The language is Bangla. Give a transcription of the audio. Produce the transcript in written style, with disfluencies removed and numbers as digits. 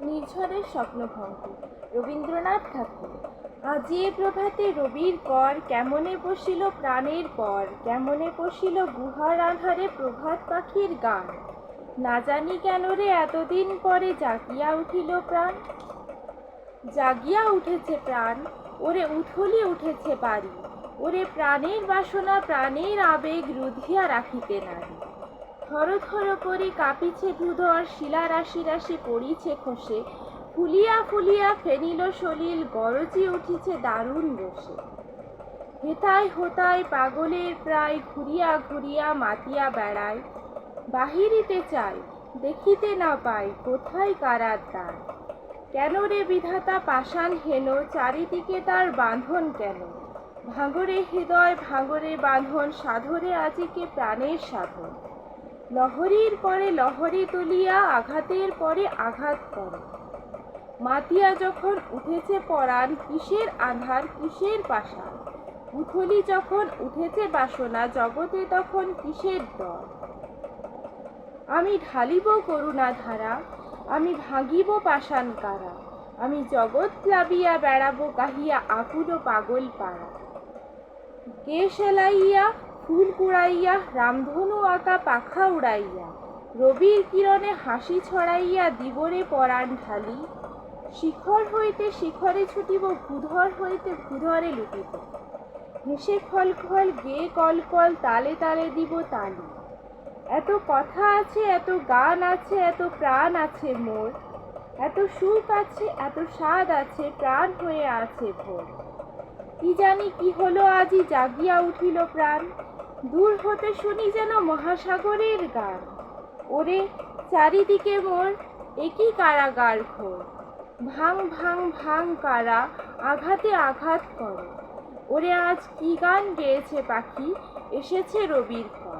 নির্ঝরের স্বপ্নভঙ্গ। রবীন্দ্রনাথ ঠাকুর। আজি এ প্রভাতে রবির কর, কেমনে বসিল প্রাণের পর, কেমনে বসিল গুহার আঁধারে প্রভাত পাখির গান। না জানি কেন রে এতদিন পরে জাগিয়া উঠিল প্রাণ। জাগিয়া উঠেছে প্রাণ, ওরে উথলি উঠেছে বাড়ি, ওরে প্রাণের বাসনা প্রাণের আবেগ রুধিয়া রাখিতে নারী। থর থর করে কাঁপিছে ভূধর, শিলা রাশি রাশি পড়িছে খসে, ফুলিয়া ফুলিয়া ফেনিল সলিল গরজি উঠিছে দারুণ রোষে। হেতায় হোতায় পাগলের প্রায় ঘুরিয়া ঘুরিয়া মাতিয়া বেড়ায়, বাহিরিতে চাই দেখিতে না পাই কোথায় কারার দ্বার। কেন রে বিধাতা পাষাণ হেন, চারিদিকে তার বাঁধন কেন? ভাঙরে হৃদয় ভাঙরে বাঁধন, সাধরে আজিকে প্রাণের সাধন। লহরীর পরে লহরী তুলিয়া আঘাতের পরে আঘাত করে, মাতিয়া যখন উঠেছে পরাণ কিসের আঁধার কিসের পাষাণ। উথলি যখন উঠেছে বাসনা জগতে তখন কিসের ডর। আমি ঢালিব করুণা ধারা, আমি ভাঙিব পাষাণ কারা, আমি জগৎ প্লাবিয়া বেড়াবো গাহিয়া আকুল পাগল পাড়া। কে সেলাইয়া ফুল কুড়াইয়া রামধনু আঁকা পাখা উড়াইয়া, রবির কিরণে হাসি ছড়াইয়া দিবরে পরাণ ঢালি। শিখর হইতে শিখরে ছুটিব, ভূধর হইতে ভূধরে লুটিব, হেসে খল খল গেয়ে কল কল তালে তালে দিব তালি। এত কথা আছে এত গান আছে এত প্রাণ আছে মোর, এত সুখ আছে এত স্বাদ আছে প্রাণ হয়ে আছে ভোর। কি জানি কি হলো আজি জাগিয়া উঠিল প্রাণ, দূর হতে শুনি যেন মহাসাগরের গান। ওরে চারিদিকে মোর একই কারাগার ঘোর, ভাং ভাং ভাং কারা আঘাতে আঘাত করে। ওরে আজ কি গান গেয়েছে পাখি, এসেছে রবির কর।